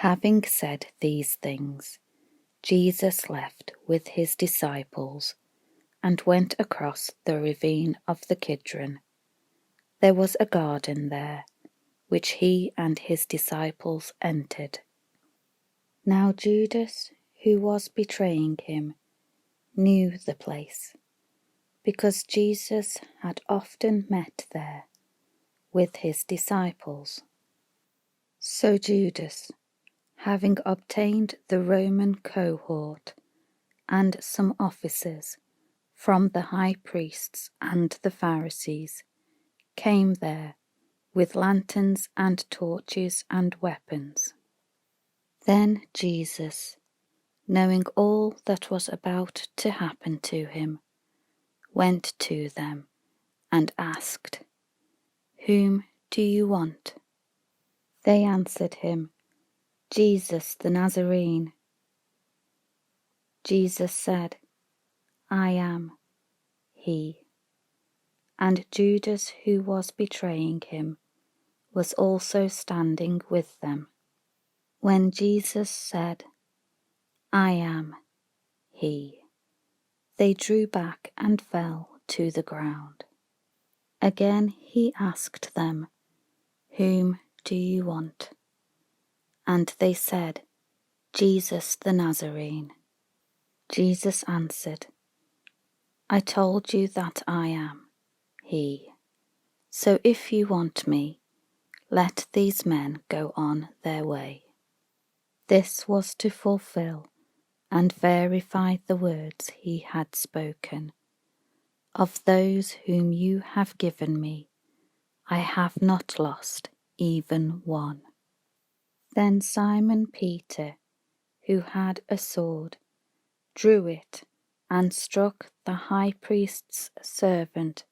Having said these things, Jesus left with his disciples and went across the ravine of the Kidron. There was a garden there, which he and his disciples entered. Now Judas, who was betraying him, knew the place, because Jesus had often met there with his disciples. So Judas, having obtained the Roman cohort and some officers from the high priests and the Pharisees, came there with lanterns and torches and weapons. Then Jesus, knowing all that was about to happen to him, went to them and asked, "Whom do you want?" They answered him, "Jesus the Nazarene." Jesus said, "I am he." And Judas, who was betraying him, was also standing with them. When Jesus said, "I am he," they drew back and fell to the ground. Again he asked them, "Whom do you want?" And they said, "Jesus the Nazarene." Jesus answered, "I told you that I am he. So if you want me, let these men go on their way." This was to fulfill and verify the words he had spoken. "Of those whom you have given me, I have not lost even one." Then Simon Peter, who had a sword, drew it and struck the high priest's servant,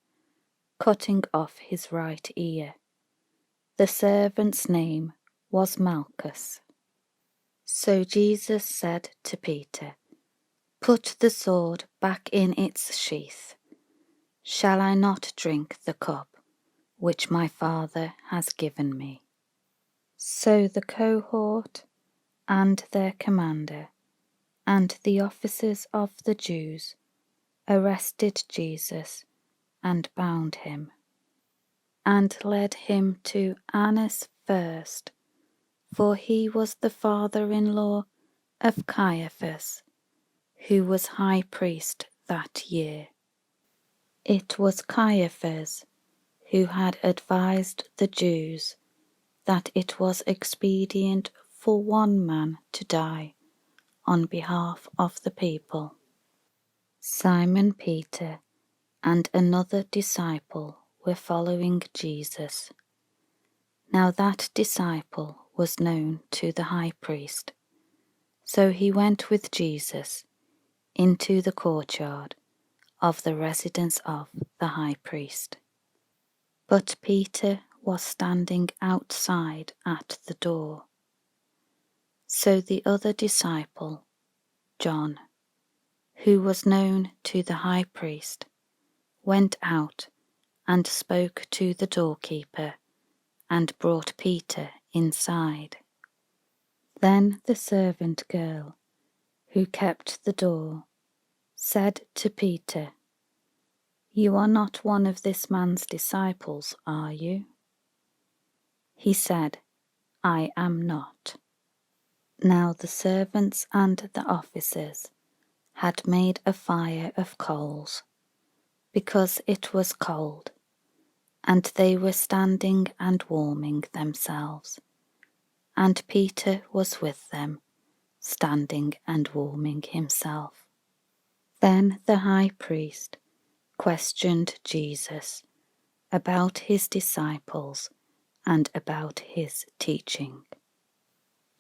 cutting off his right ear. The servant's name was Malchus. So Jesus said to Peter, "Put the sword back in its sheath. Shall I not drink the cup which my Father has given me?" So the cohort and their commander and the officers of the Jews arrested Jesus and bound him, and led him to Annas first, for he was the father-in-law of Caiaphas, who was high priest that year. It was Caiaphas who had advised the Jews that it was expedient for one man to die on behalf of the people. Simon Peter and another disciple were following Jesus. Now that disciple was known to the high priest, so he went with Jesus into the courtyard of the residence of the high priest. But Peter was standing outside at the door. So the other disciple, John, who was known to the high priest, went out and spoke to the doorkeeper and brought Peter inside. Then the servant girl, who kept the door, said to Peter, "You are not one of this man's disciples, are you?" He said, "I am not." Now the servants and the officers had made a fire of coals, because it was cold, and they were standing and warming themselves, and Peter was with them, standing and warming himself. Then the high priest questioned Jesus about his disciples and about his teaching.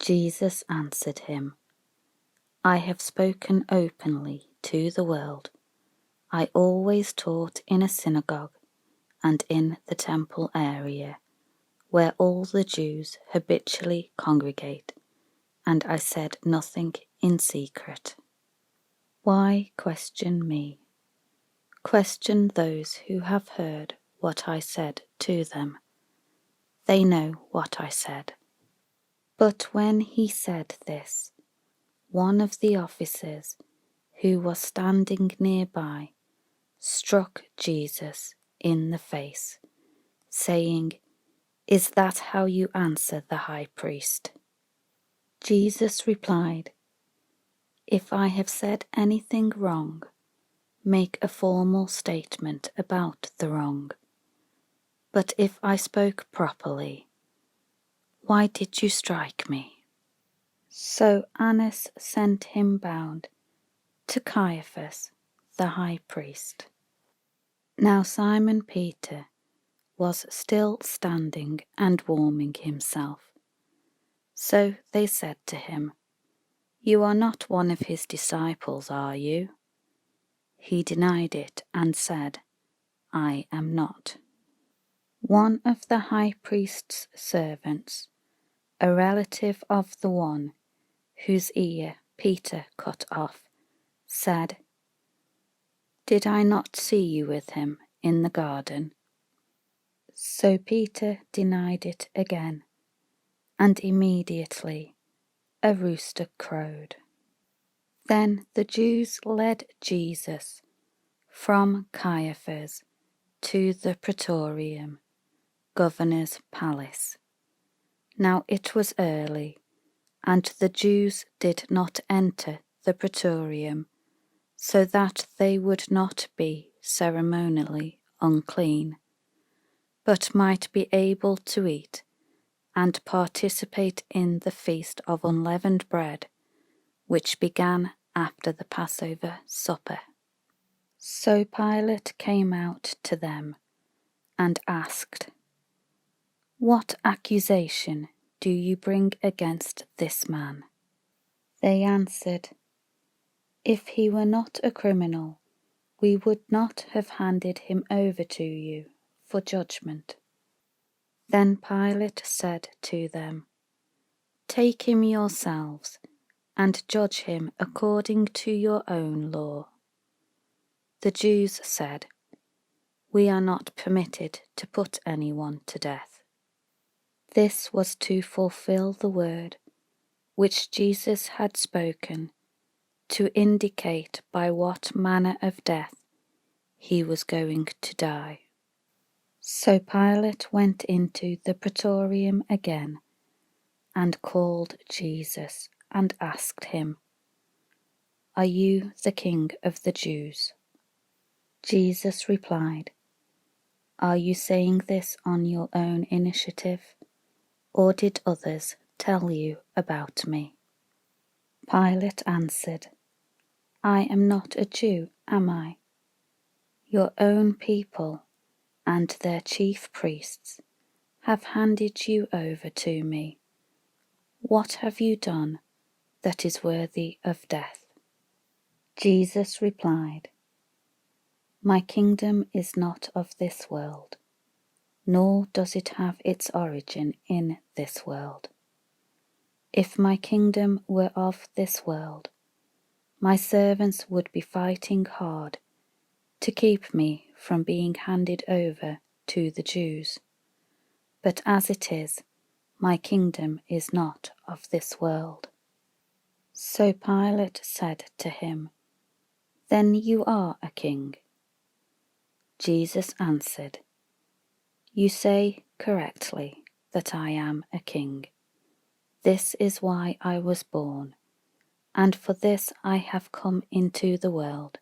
Jesus answered him, "I have spoken openly to the world. I always taught in a synagogue and in the temple area, where all the Jews habitually congregate, and I said nothing in secret. Why question me? Question those who have heard what I said to them. They know what I said." But when he said this, one of the officers who was standing nearby struck Jesus in the face, saying, "Is that how you answer the high priest?" Jesus replied, "If I have said anything wrong, make a formal statement about the wrong. But if I spoke properly, why did you strike me?" So Annas sent him bound to Caiaphas, the high priest. Now Simon Peter was still standing and warming himself. So they said to him, "You are not one of his disciples, are you?" He denied it and said, "I am not." One of the high priest's servants, a relative of the one whose ear Peter cut off, said, "Did I not see you with him in the garden?" So Peter denied it again, and immediately a rooster crowed. Then the Jews led Jesus from Caiaphas to the praetorium, governor's palace. Now it was early, and the Jews did not enter the praetorium, so that they would not be ceremonially unclean, but might be able to eat and participate in the feast of unleavened bread, which began after the Passover supper. So Pilate came out to them and asked, "What accusation do you bring against this man?" They answered, "If he were not a criminal, we would not have handed him over to you for judgment." Then Pilate said to them, "Take him yourselves and judge him according to your own law." The Jews said, "We are not permitted to put anyone to death." This was to fulfill the word which Jesus had spoken, to indicate by what manner of death he was going to die. So Pilate went into the praetorium again and called Jesus and asked him, "Are you the King of the Jews?" Jesus replied, "Are you saying this on your own initiative, or did others tell you about me?" Pilate answered, "I am not a Jew, am I? Your own people and their chief priests have handed you over to me. What have you done that is worthy of death?" Jesus replied, "My kingdom is not of this world, nor does it have its origin in this world. If my kingdom were of this world, my servants would be fighting hard to keep me from being handed over to the Jews. But as it is, my kingdom is not of this world." So Pilate said to him, "Then you are a king?" Jesus answered, "You say correctly that I am a king. This is why I was born, and for this I have come into the world,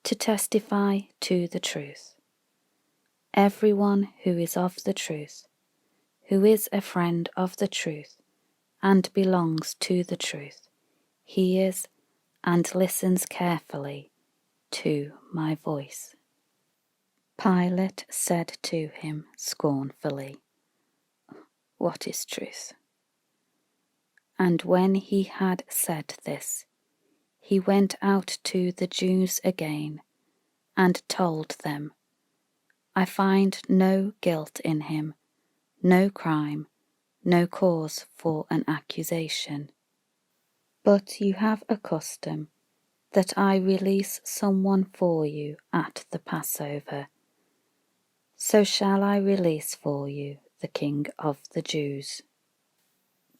to testify to the truth. Everyone who is of the truth, who is a friend of the truth, and belongs to the truth, hears and listens carefully to my voice." Pilate said to him scornfully, "What is truth?" And when he had said this, he went out to the Jews again and told them, "I find no guilt in him, no crime, no cause for an accusation. But you have a custom that I release someone for you at the Passover. So shall I release for you the King of the Jews."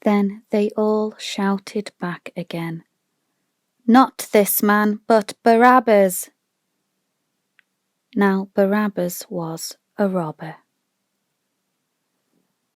Then they all shouted back again, "Not this man, but Barabbas!" Now Barabbas was a robber.